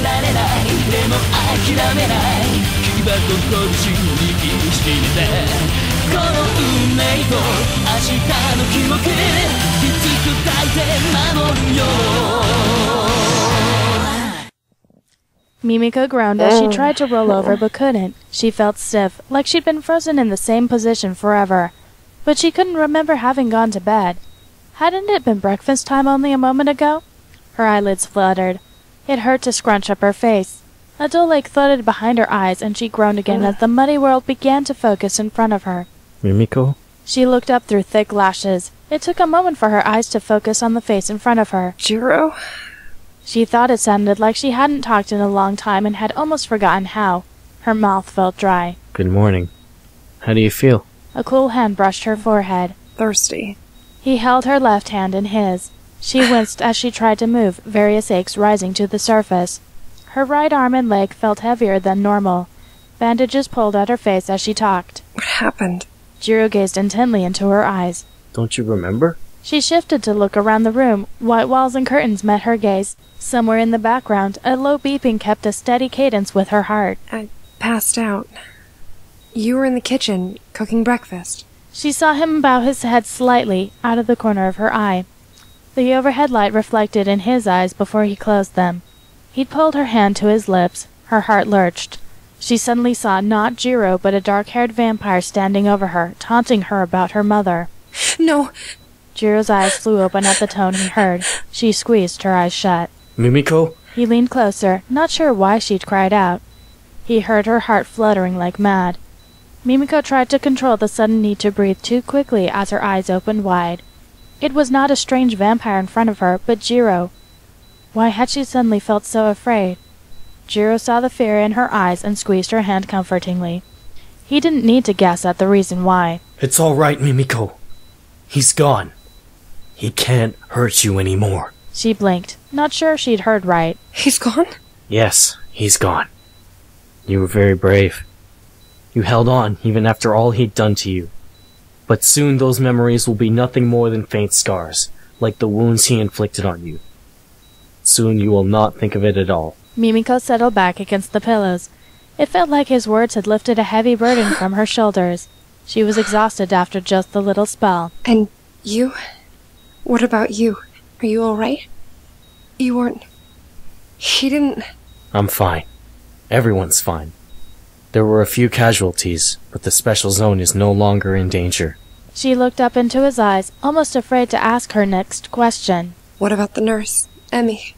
られないでも諦めない牙と拳握りしめてこの運命と明日の記憶きつく抱いて守るよ Mimiko groaned as she tried to roll over but couldn't. She felt stiff, like she'd been frozen in the same position forever. But she couldn't remember having gone to bed. Hadn't it been breakfast time only a moment ago? Her eyelids fluttered. It hurt to scrunch up her face. A dull ache thudded behind her eyes, and she groaned again as the muddy world began to focus in front of her. Mimiko? She looked up through thick lashes. It took a moment for her eyes to focus on the face in front of her. Jiro? She thought it sounded like she hadn't talked in a long time and had almost forgotten how. Her mouth felt dry. Good morning. How do you feel? A cool hand brushed her forehead. Thirsty. He held her left hand in his. She winced as she tried to move, various aches rising to the surface. Her right arm and leg felt heavier than normal. Bandages pulled at her face as she talked. What happened? Jiro gazed intently into her eyes. Don't you remember? She shifted to look around the room. White walls and curtains met her gaze. Somewhere in the background, a low beeping kept a steady cadence with her heart. I passed out. You were in the kitchen, cooking breakfast. She saw him bow his head slightly, out of the corner of her eye. The overhead light reflected in his eyes before he closed them. He'd pulled her hand to his lips. Her heart lurched. She suddenly saw not Jiro, but a dark-haired vampire standing over her, taunting her about her mother. No! Jiro's eyes flew open at the tone he heard. She squeezed her eyes shut. Mimiko? He leaned closer, not sure why she'd cried out. He heard her heart fluttering like mad. Mimiko tried to control the sudden need to breathe too quickly as her eyes opened wide. It was not a strange vampire in front of her, but Jiro. Why had she suddenly felt so afraid? Jiro saw the fear in her eyes and squeezed her hand comfortingly. He didn't need to guess at the reason why. It's all right, Mimiko. He's gone. He can't hurt you anymore. She blinked, not sure she'd heard right. He's gone? Yes, he's gone. You were very brave. You held on even after all he'd done to you. But soon those memories will be nothing more than faint scars, like the wounds he inflicted on you. Soon you will not think of it at all. Mimiko settled back against the pillows. It felt like his words had lifted a heavy burden from her shoulders. She was exhausted after just the little spell. And you? What about you? Are you alright? You weren't... He didn't... I'm fine. Everyone's fine. There were a few casualties, but the special zone is no longer in danger. She looked up into his eyes, almost afraid to ask her next question. What about the nurse, Emmy?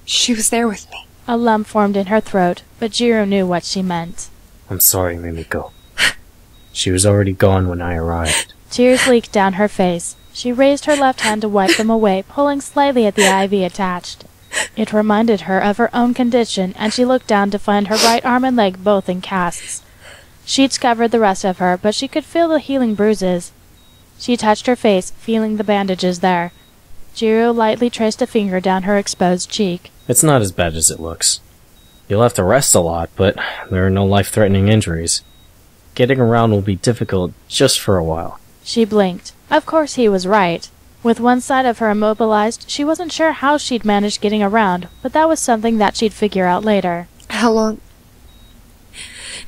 She was there with me. A lump formed in her throat, but Jiro knew what she meant. I'm sorry, Mimiko. She was already gone when I arrived. Tears leaked down her face. She raised her left hand to wipe them away, pulling slightly at the IV attached. It reminded her of her own condition, and she looked down to find her right arm and leg both in casts. Sheets covered the rest of her, but she could feel the healing bruises. She touched her face, feeling the bandages there. Jiro lightly traced a finger down her exposed cheek. It's not as bad as it looks. You'll have to rest a lot, but there are no life-threatening injuries. Getting around will be difficult just for a while. She blinked. Of course he was right. With one side of her immobilized, she wasn't sure how she'd manage getting around, but that was something that she'd figure out later. How long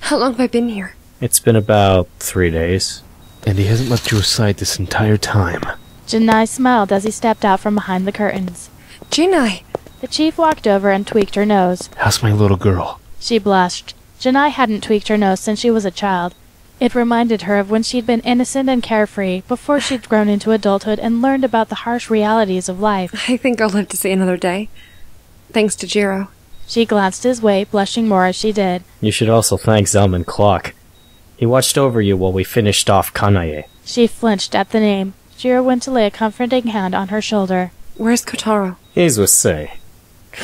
have I been here? It's been about 3 days. And he hasn't left your side this entire time. Janai smiled as he stepped out from behind the curtains. Janai! The chief walked over and tweaked her nose. How's my little girl? She blushed. Janai hadn't tweaked her nose since she was a child. It reminded her of when she'd been innocent and carefree, before she'd grown into adulthood and learned about the harsh realities of life. I think I'll live to see another day. Thanks to Jiro. She glanced his way, blushing more as she did. You should also thank Zelman Clock. He watched over you while we finished off Kanae. She flinched at the name. Jiro went to lay a comforting hand on her shoulder. Where's Kotaro? He's with Sei.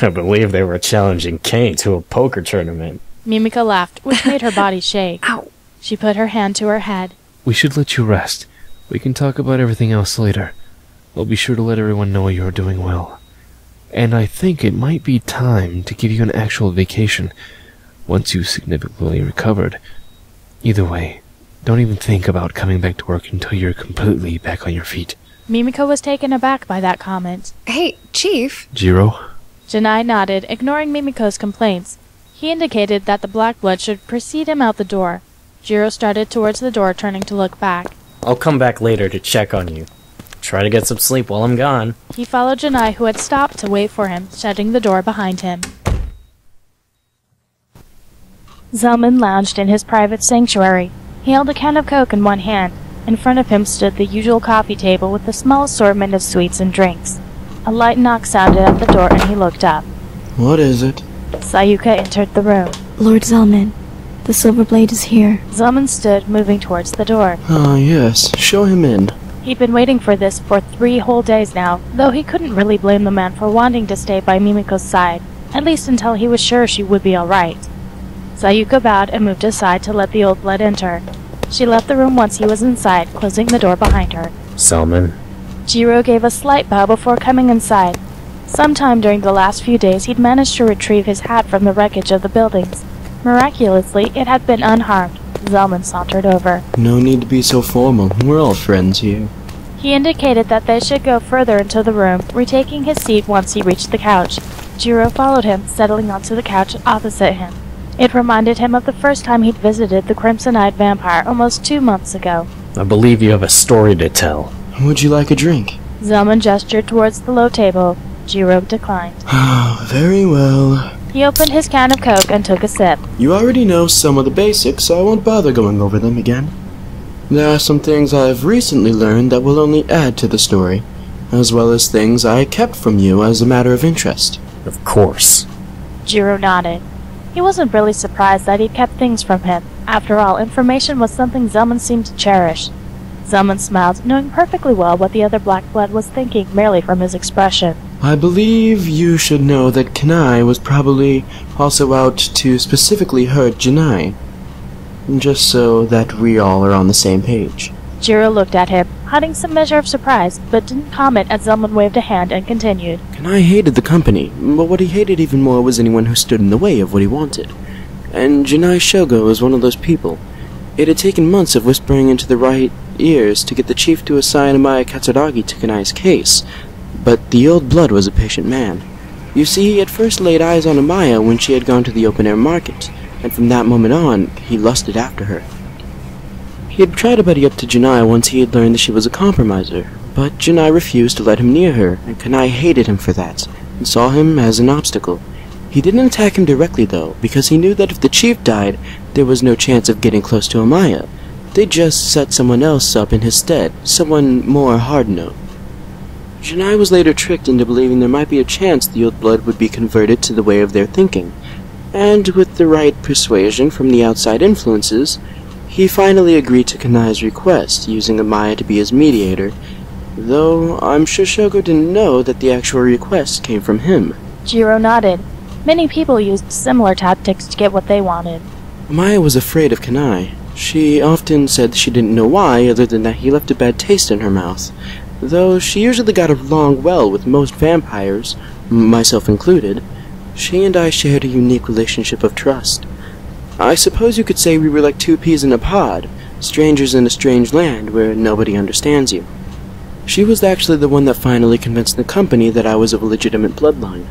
I believe they were challenging Kane to a poker tournament. Mimiko laughed, which made her body shake. Ow! She put her hand to her head. We should let you rest. We can talk about everything else later. We'll be sure to let everyone know you're doing well. And I think it might be time to give you an actual vacation, once you've significantly recovered. Either way, don't even think about coming back to work until you're completely back on your feet. Mimiko was taken aback by that comment. Hey, Chief! Jiro? Janai nodded, ignoring Mimiko's complaints. He indicated that the black blood should precede him out the door. Jiro started towards the door, turning to look back. I'll come back later to check on you. Try to get some sleep while I'm gone. He followed Janai, who had stopped to wait for him, shutting the door behind him. Zelman lounged in his private sanctuary. He held a can of Coke in one hand. In front of him stood the usual coffee table with a small assortment of sweets and drinks. A light knock sounded at the door and he looked up. What is it? Sayuka entered the room. Lord Zelman, the Silver Blade is here. Zelman stood, moving towards the door. Ah, yes. Show him in. He'd been waiting for this for 3 whole days now, though he couldn't really blame the man for wanting to stay by Mimiko's side, at least until he was sure she would be alright. Sayuka bowed and moved aside to let the old blood enter. She left the room once he was inside, closing the door behind her. Selman. Jiro gave a slight bow before coming inside. Sometime during the last few days he'd managed to retrieve his hat from the wreckage of the buildings. Miraculously, it had been unharmed. Zelman sauntered over. No need to be so formal. We're all friends here. He indicated that they should go further into the room, retaking his seat once he reached the couch. Jiro followed him, settling onto the couch opposite him. It reminded him of the first time he'd visited the Crimson-Eyed Vampire almost 2 months ago. I believe you have a story to tell. Would you like a drink? Zelman gestured towards the low table. Jiro declined. Very well. He opened his can of Coke and took a sip. You already know some of the basics, so I won't bother going over them again. There are some things I've recently learned that will only add to the story, as well as things I kept from you as a matter of interest. Of course. Jiro nodded. He wasn't really surprised that he'd kept things from him. After all, information was something Zelman seemed to cherish. Zelman smiled, knowing perfectly well what the other Black Blood was thinking merely from his expression. I believe you should know that Kanai was probably also out to specifically hurt Janai. Just so that we all are on the same page. Jiro looked at him, hiding some measure of surprise, but didn't comment as Zelman waved a hand and continued. Kanai hated the company, but what he hated even more was anyone who stood in the way of what he wanted. And Janai Shogo was one of those people. It had taken months of whispering into the right ears to get the chief to assign Amaya Katsuragi to Kanai's case, but the old blood was a patient man. You see, he had first laid eyes on Amaya when she had gone to the open-air market, and from that moment on, he lusted after her. He had tried to buddy up to Janai once he had learned that she was a compromiser, but Janai refused to let him near her, and Kanai hated him for that, and saw him as an obstacle. He didn't attack him directly, though, because he knew that if the chief died, there was no chance of getting close to Amaya. They'd just set someone else up in his stead, someone more hard-nosed. Janai was later tricked into believing there might be a chance the old blood would be converted to the way of their thinking, and with the right persuasion from the outside influences, he finally agreed to Kanai's request, using Amaya to be his mediator, though I'm sure Shogo didn't know that the actual request came from him. Jiro nodded. Many people used similar tactics to get what they wanted. Amaya was afraid of Kanai. She often said she didn't know why, other than that he left a bad taste in her mouth, though she usually got along well with most vampires, myself included. She and I shared a unique relationship of trust. I suppose you could say we were like 2 peas in a pod, strangers in a strange land where nobody understands you. She was actually the one that finally convinced the company that I was of a legitimate bloodline.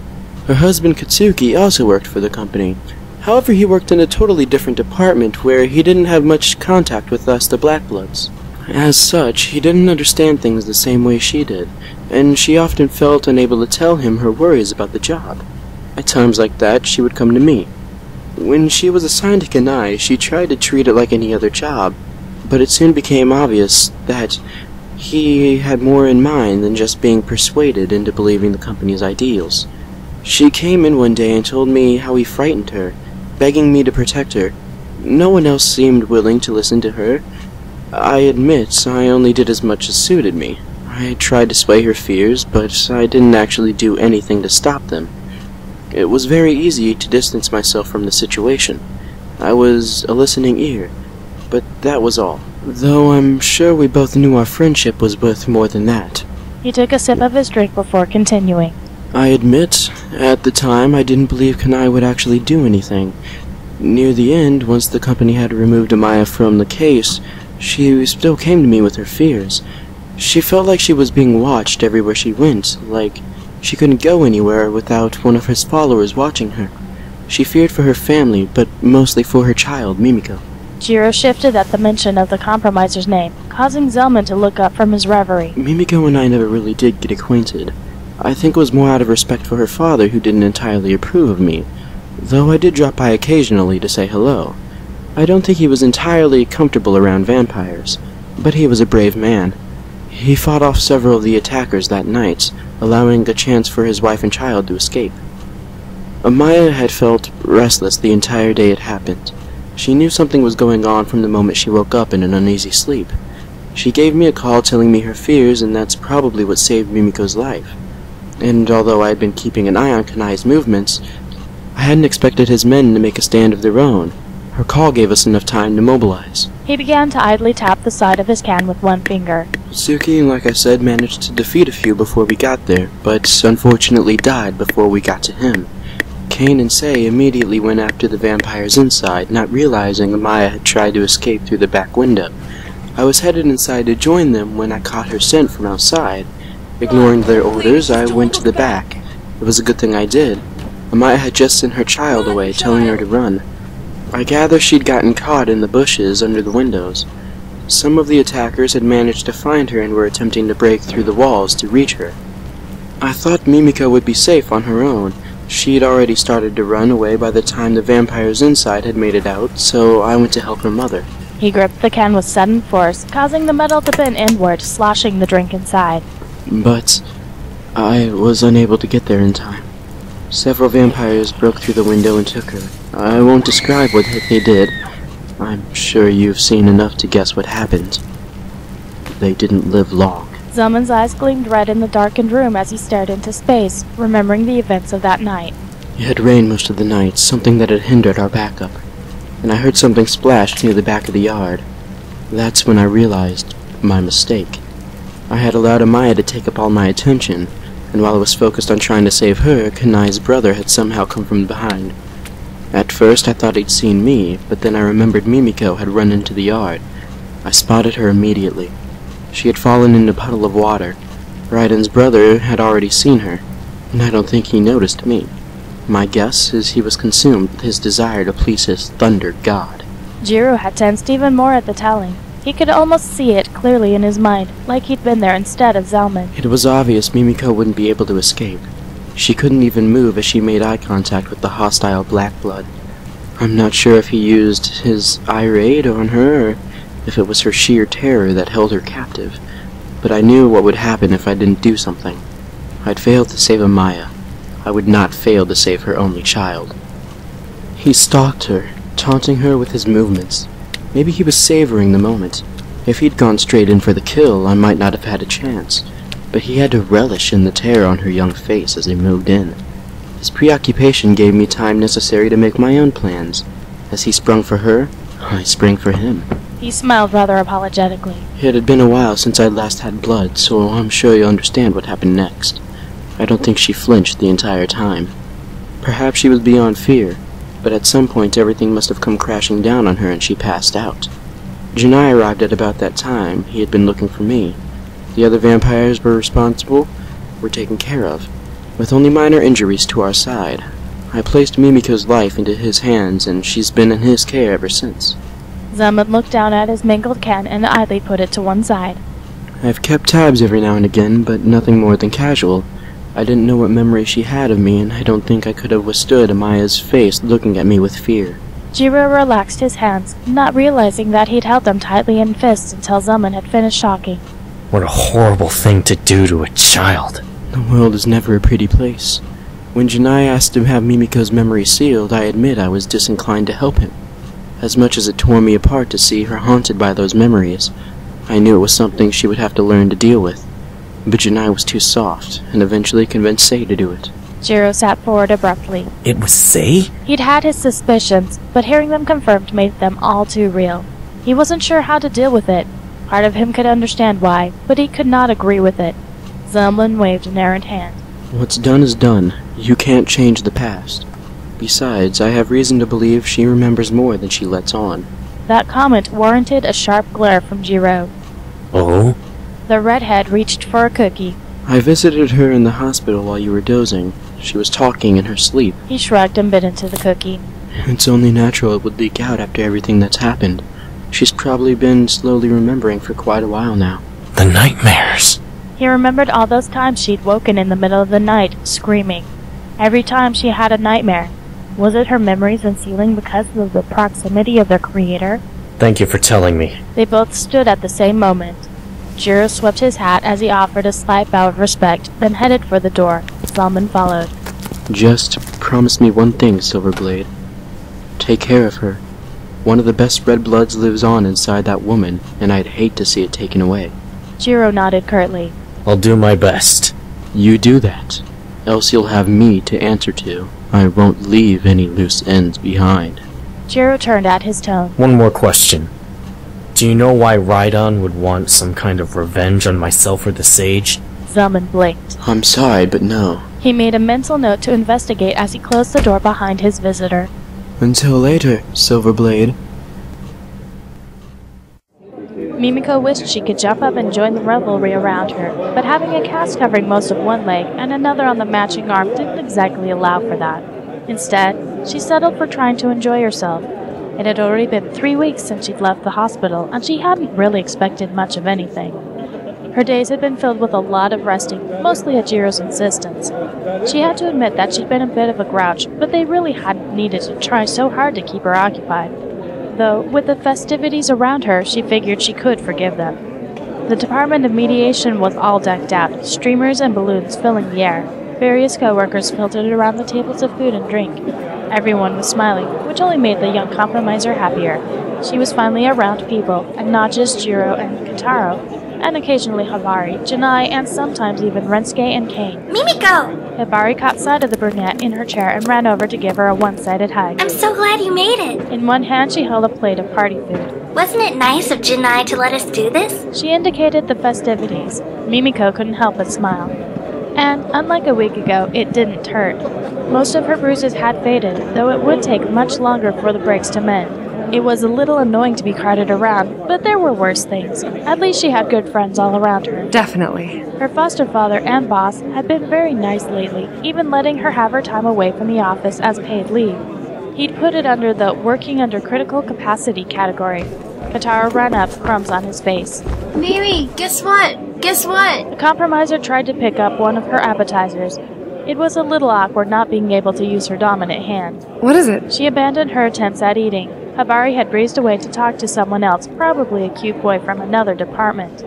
Her husband Katsuki also worked for the company. However, he worked in a totally different department where he didn't have much contact with us, the Black Bloods. As such, he didn't understand things the same way she did, and she often felt unable to tell him her worries about the job. At times like that, she would come to me. When she was assigned to Kanai, she tried to treat it like any other job, but it soon became obvious that he had more in mind than just being persuaded into believing the company's ideals. She came in one day and told me how he frightened her, begging me to protect her. No one else seemed willing to listen to her. I admit I only did as much as suited me. I tried to sway her fears, but I didn't actually do anything to stop them. It was very easy to distance myself from the situation. I was a listening ear, but that was all. Though I'm sure we both knew our friendship was worth more than that. He took a sip of his drink before continuing. I admit, at the time I didn't believe Kanai would actually do anything. Near the end, once the company had removed Amaya from the case, she still came to me with her fears. She felt like she was being watched everywhere she went, like She couldn't go anywhere without one of his followers watching her. She feared for her family, but mostly for her child, Mimiko. Jiro shifted at the mention of the compromiser's name, causing Zelman to look up from his reverie. Mimiko and I never really did get acquainted. I think it was more out of respect for her father, who didn't entirely approve of me, though I did drop by occasionally to say hello. I don't think he was entirely comfortable around vampires, but he was a brave man. He fought off several of the attackers that night, allowing a chance for his wife and child to escape. Amaya had felt restless the entire day it happened. She knew something was going on from the moment she woke up in an uneasy sleep. She gave me a call telling me her fears, and that's probably what saved Mimiko's life. And although I had been keeping an eye on Kanai's movements, I hadn't expected his men to make a stand of their own. Her call gave us enough time to mobilize. He began to idly tap the side of his can with one finger. Suki, like I said, managed to defeat a few before we got there, but unfortunately died before we got to him. Kane and Sei immediately went after the vampires inside, not realizing Amaya had tried to escape through the back window. I was headed inside to join them when I caught her scent from outside. Ignoring their orders, I went to the back. It was a good thing I did. Amaya had just sent her child away, telling her to run. I gather she'd gotten caught in the bushes under the windows. Some of the attackers had managed to find her and were attempting to break through the walls to reach her. I thought Mimiko would be safe on her own. She'd already started to run away by the time the vampires inside had made it out, so I went to help her mother. He gripped the can with sudden force, causing the metal to bend inward, sloshing the drink inside. But I was unable to get there in time. Several vampires broke through the window and took her. I won't describe what they did. I'm sure you've seen enough to guess what happened. They didn't live long. Zelman's eyes gleamed red in the darkened room as he stared into space, remembering the events of that night. It had rained most of the night, something that had hindered our backup, and I heard something splash near the back of the yard. That's when I realized my mistake. I had allowed Amaya to take up all my attention, and while I was focused on trying to save her, Kanai's brother had somehow come from behind. At first I thought he'd seen me, but then I remembered Mimiko had run into the yard. I spotted her immediately. She had fallen in a puddle of water. Raiden's brother had already seen her, and I don't think he noticed me. My guess is he was consumed with his desire to please his thunder god. Jiro had tensed even more at the telling. He could almost see it clearly in his mind, like he'd been there instead of Zelman. It was obvious Mimiko wouldn't be able to escape. She couldn't even move as she made eye contact with the hostile Black Blood. I'm not sure if he used his irate on her, or if it was her sheer terror that held her captive, but I knew what would happen if I didn't do something. I'd failed to save Amaya. I would not fail to save her only child. He stalked her, taunting her with his movements. Maybe he was savoring the moment. If he'd gone straight in for the kill, I might not have had a chance, but he had to relish in the terror on her young face as he moved in. His preoccupation gave me time necessary to make my own plans. As he sprung for her, I sprang for him. He smiled rather apologetically. It had been a while since I'd last had blood, so I'm sure you'll understand what happened next. I don't think she flinched the entire time. Perhaps she was beyond fear, but at some point everything must have come crashing down on her and she passed out. Janai arrived at about that time. He had been looking for me. The other vampires were taken care of, with only minor injuries to our side. I placed Mimiko's life into his hands, and she's been in his care ever since. Zelman looked down at his mangled can and idly put it to one side. I've kept tabs every now and again, but nothing more than casual. I didn't know what memory she had of me, and I don't think I could have withstood Amaya's face looking at me with fear. Jiro relaxed his hands, not realizing that he'd held them tightly in fists until Zelman had finished shocking. What a horrible thing to do to a child. The world is never a pretty place. When Janai asked to have Mimiko's memory sealed, I admit I was disinclined to help him. As much as it tore me apart to see her haunted by those memories, I knew it was something she would have to learn to deal with. But Janai was too soft, and eventually convinced Sei to do it. Jiro sat forward abruptly. It was Sei? He'd had his suspicions, but hearing them confirmed made them all too real. He wasn't sure how to deal with it. Part of him could understand why, but he could not agree with it. Zelman waved an errant hand. What's done is done. You can't change the past. Besides, I have reason to believe she remembers more than she lets on. That comment warranted a sharp glare from Jiro. Oh? The redhead reached for a cookie, I visited her in the hospital while you were dozing. She was talking in her sleep. He shrugged and bit into the cookie. It's only natural it would leak out after everything that's happened. She's probably been slowly remembering for quite a while now. The nightmares. He remembered all those times she'd woken in the middle of the night, screaming. Every time she had a nightmare. Was it her memories unsealing because of the proximity of their creator? Thank you for telling me. They both stood at the same moment. Jiro swept his hat as he offered a slight bow of respect, then headed for the door. Zalman followed. Just promise me one thing, Silverblade. Take care of her. One of the best red bloods lives on inside that woman, and I'd hate to see it taken away. Jiro nodded curtly. I'll do my best. You do that, else you'll have me to answer to. I won't leave any loose ends behind. Jiro turned at his tone. One more question. Do you know why Rhydon would want some kind of revenge on myself or the sage? Zalman blinked. I'm sorry, but no. He made a mental note to investigate as he closed the door behind his visitor. Until later, Silverblade. Mimiko wished she could jump up and join the revelry around her, but having a cast covering most of one leg and another on the matching arm didn't exactly allow for that. Instead, she settled for trying to enjoy herself. It had already been 3 weeks since she'd left the hospital, and she hadn't really expected much of anything. Her days had been filled with a lot of resting, mostly at Jiro's insistence. She had to admit that she'd been a bit of a grouch, but they really hadn't needed to try so hard to keep her occupied. Though, with the festivities around her, she figured she could forgive them. The Department of Mediation was all decked out, streamers and balloons filling the air. Various co-workers filtered around the tables of food and drink. Everyone was smiling, which only made the young compromiser happier. She was finally around people, and not just Jiro and Kotaro, and occasionally Hibari, Janai, and sometimes even Rensuke and Kane. Mimiko! Hibari caught sight of the brunette in her chair and ran over to give her a one-sided hug. I'm so glad you made it! In one hand she held a plate of party food. Wasn't it nice of Janai to let us do this? She indicated the festivities. Mimiko couldn't help but smile. And, unlike a week ago, it didn't hurt. Most of her bruises had faded, though it would take much longer for the breaks to mend. It was a little annoying to be carted around, but there were worse things. At least she had good friends all around her. Definitely. Her foster father and boss had been very nice lately, even letting her have her time away from the office as paid leave. He'd put it under the working under critical capacity category. Kotaro ran up, crumbs on his face. Mimi, guess what? Guess what? The compromiser tried to pick up one of her appetizers. It was a little awkward not being able to use her dominant hand. What is it? She abandoned her attempts at eating. Hibari had breezed away to talk to someone else, probably a cute boy from another department.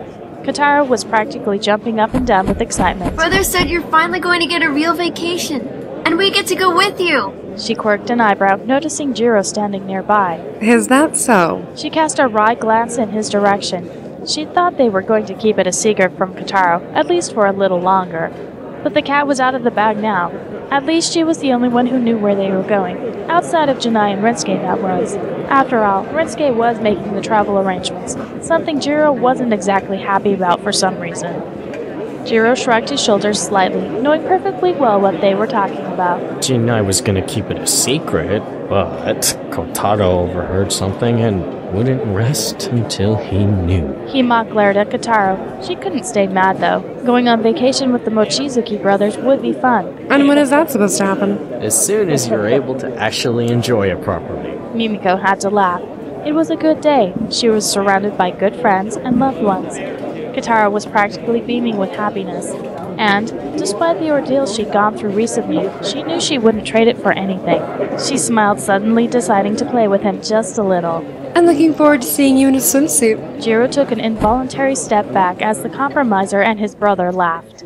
Kotaro was practically jumping up and down with excitement. Brother said you're finally going to get a real vacation, and we get to go with you. She quirked an eyebrow, noticing Jiro standing nearby. Is that so? She cast a wry glance in his direction. She thought they were going to keep it a secret from Kotaro, at least for a little longer. But the cat was out of the bag now. At least she was the only one who knew where they were going. Outside of Janai and Rensuke, that was. After all, Rensuke was making the travel arrangements, something Jiro wasn't exactly happy about for some reason. Jiro shrugged his shoulders slightly, knowing perfectly well what they were talking about. Janai was gonna keep it a secret, but Kotaro overheard something and wouldn't rest until he knew. He mock glared at Kotaro. She couldn't stay mad, though. Going on vacation with the Mochizuki brothers would be fun. And when is that supposed to happen? As soon as you're able to actually enjoy it properly. Mimiko had to laugh. It was a good day. She was surrounded by good friends and loved ones. Kotaro was practically beaming with happiness. And, despite the ordeals she'd gone through recently, she knew she wouldn't trade it for anything. She smiled, suddenly deciding to play with him just a little. I'm looking forward to seeing you in a swimsuit. Jiro took an involuntary step back as the compromiser and his brother laughed.